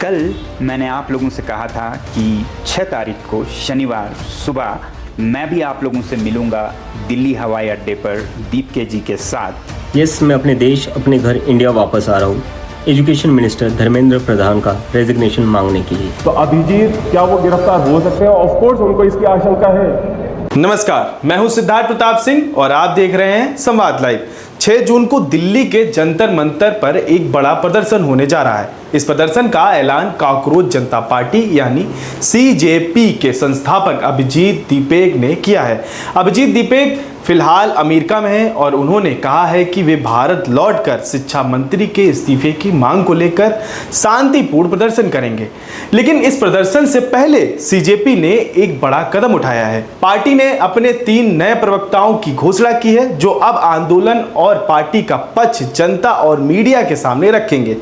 कल मैंने आप लोगों से कहा था कि 6 तारीख को शनिवार सुबह मैं भी आप लोगों से मिलूंगा दिल्ली हवाई अड्डे पर दीपके जी के साथ। यस, मैं अपने देश अपने घर इंडिया वापस आ रहा हूँ एजुकेशन मिनिस्टर धर्मेंद्र प्रधान का रेजिग्नेशन मांगने के लिए। तो अभिजीत क्या वो गिरफ्तार हो सकते हैं? ऑफ कोर्स उनको इसकी आशंका है। नमस्कार, मैं हूं सिद्धार्थ प्रताप सिंह और आप देख रहे हैं संवाद लाइव। 6 जून को दिल्ली के जंतर मंतर पर एक बड़ा प्रदर्शन होने जा रहा है। इस प्रदर्शन का ऐलान कॉकरोच जनता पार्टी यानी सीजेपी के संस्थापक अभिजीत दीपेक ने किया है। अभिजीत दीपेक फिलहाल अमेरिका में हैं और उन्होंने कहा है कि वे भारत लौटकर शिक्षा मंत्री के इस्तीफे की मांग को लेकर शांतिपूर्ण प्रदर्शन करेंगे। लेकिन इस प्रदर्शन से पहले सीजेपी ने एक बड़ा कदम उठाया है। पार्टी ने अपने 3 नए प्रवक्ताओं की घोषणा की है जो अब आंदोलन और पार्टी का पक्ष जनता और मीडिया के सामने रखेंगे।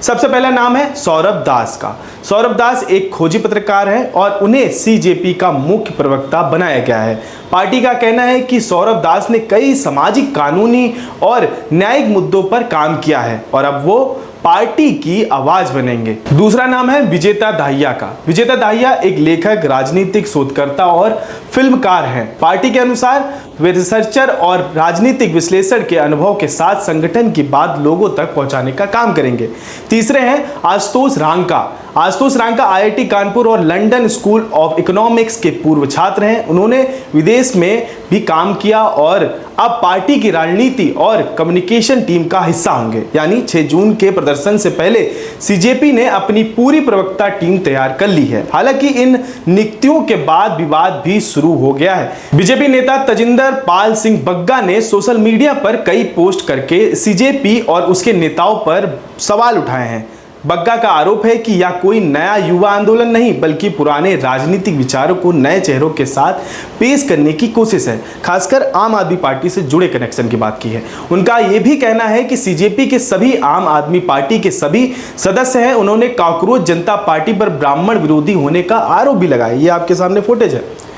सबसे पहला नाम है सौरभ दास का। सौरभ दास एक खोजी पत्रकार हैं और उन्हें सीजेपी का मुख्य प्रवक्ता बनाया गया है। पार्टी का कहना है कि सौरभ दास ने कई सामाजिक, कानूनी और न्यायिक मुद्दों पर काम किया है और अब वो पार्टी की आवाज बनेंगे। दूसरा नाम है विजेता दाहिया का। विजेता दाहिया एक लेखक, राजनीतिक शोधकर्ता और फिल्मकार हैं। पार्टी के अनुसार वे रिसर्चर और राजनीतिक विश्लेषण के अनुभव के साथ संगठन की बात लोगों तक पहुंचाने का काम करेंगे। तीसरे हैं आशुतोष रांका। आशुतोष रांका आईआईटी कानपुर और लंदन स्कूल ऑफ इकोनॉमिक्स के पूर्व छात्र हैं। उन्होंने विदेश में भी काम किया और अब पार्टी की राजनीति और कम्युनिकेशन टीम का हिस्सा होंगे। यानी 6 जून के प्रदर्शन से पहले सीजेपी ने अपनी पूरी प्रवक्ता टीम तैयार कर ली है। हालांकि इन नियुक्तियों के बाद विवाद भी शुरू हो गया है। बीजेपी नेता तजिंदर पाल सिंह बग्गा ने सोशल मीडिया पर कई पोस्ट करके सीजेपी और उसके नेताओं पर सवाल उठाए हैं। बग्गा का आरोप है कि यह कोई नया युवा आंदोलन नहीं बल्कि पुराने राजनीतिक विचारों को नए चेहरों के साथ पेश करने की कोशिश है। खासकर आम आदमी पार्टी से जुड़े कनेक्शन की बात की है। उनका यह भी कहना है कि सीजेपी के सभी आम आदमी पार्टी के सभी सदस्य हैं। उन्होंने कॉकरोच जनता पार्टी पर ब्राह्मण विरोधी होने का आरोप भी लगाया। ये आपके सामने फुटेज है।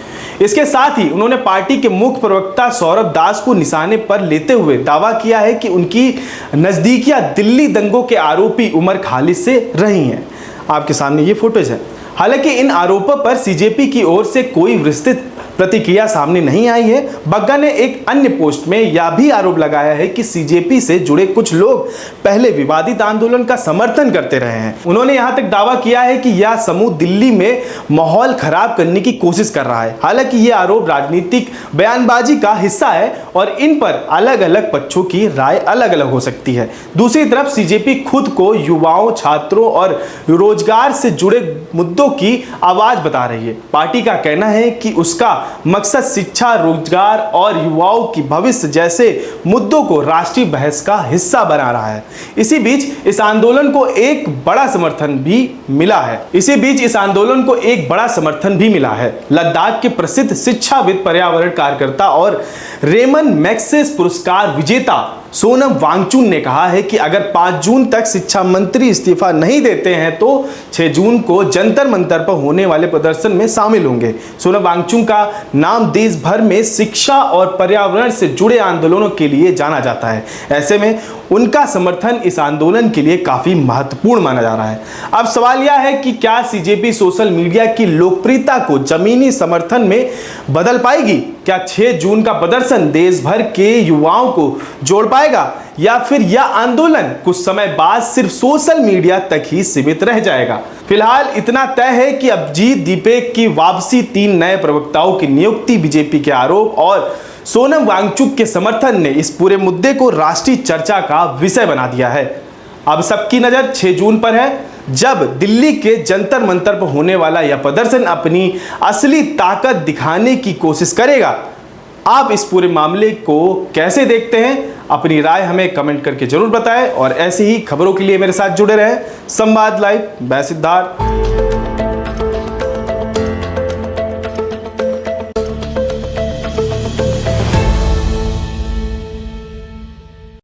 इसके साथ ही उन्होंने पार्टी के मुख्य प्रवक्ता सौरभ दास को निशाने पर लेते हुए दावा किया है कि उनकी नजदीकियां दिल्ली दंगों के आरोपी उमर खालिद से रही हैं। आपके सामने ये फुटेज है। हालांकि इन आरोपों पर सीजेपी की ओर से कोई विस्तृत प्रतिक्रिया सामने नहीं आई है। बग्गा ने एक अन्य पोस्ट में यह भी आरोप लगाया है कि सीजेपी से जुड़े कुछ लोग पहले विवादित आंदोलन का समर्थन करते रहे हैं। उन्होंने यहां तक दावा किया है कि यह समूह दिल्ली में माहौल खराब करने की कोशिश कर रहा है। हालांकि यह आरोप राजनीतिक बयानबाजी का हिस्सा है और इन पर अलग अलग पक्षों की राय अलग अलग हो सकती है। दूसरी तरफ सीजेपी खुद को युवाओं, छात्रों और रोजगार से जुड़े मुद्दों की आवाज बता रही है। पार्टी का कहना है कि उसका मकसद शिक्षा, रोजगार और युवाओं की भविष्य जैसे मुद्दों को राष्ट्रीय बहस का हिस्सा बना रहा है। इसी बीच इस आंदोलन को एक बड़ा समर्थन भी मिला है। लद्दाख के प्रसिद्ध शिक्षाविद, पर्यावरण कार्यकर्ता और रेमन मैग्सेसे पुरस्कार विजेता सोनम वांगचुक ने कहा है कि अगर 5 जून तक शिक्षा मंत्री इस्तीफा नहीं देते हैं तो 6 जून को जंतर मंतर पर होने वाले प्रदर्शन में शामिल होंगे। सोनम वांगचुक का नाम देश भर में शिक्षा और पर्यावरण से जुड़े आंदोलनों के लिए जाना जाता है। ऐसे में उनका समर्थन इस आंदोलन के लिए काफी महत्वपूर्ण माना जा रहा है। अब सवाल यह है कि क्या सीजेपी सोशल मीडिया की लोकप्रियता को जमीनी समर्थन में बदल पाएगी? क्या 6 जून का प्रदर्शन देश भर के युवाओं को जोड़ पाएगा या फिर यह आंदोलन कुछ समय बाद सिर्फ सोशल मीडिया तक ही सीमित रह जाएगा? फिलहाल इतना तय है कि अभिजीत दीपेक की वापसी, 3 नए प्रवक्ताओं की नियुक्ति, बीजेपी के आरोप और सोनम वांगचुक के समर्थन ने इस पूरे मुद्दे को राष्ट्रीय चर्चा का विषय बना दिया है। अब सबकी नजर 6 जून पर है, जब दिल्ली के जंतर मंतर पर होने वाला यह प्रदर्शन अपनी असली ताकत दिखाने की कोशिश करेगा। आप इस पूरे मामले को कैसे देखते हैं? अपनी राय हमें कमेंट करके जरूर बताएं और ऐसी ही खबरों के लिए मेरे साथ जुड़े रहें। संवाद लाइव, मैं सिद्धार्थ।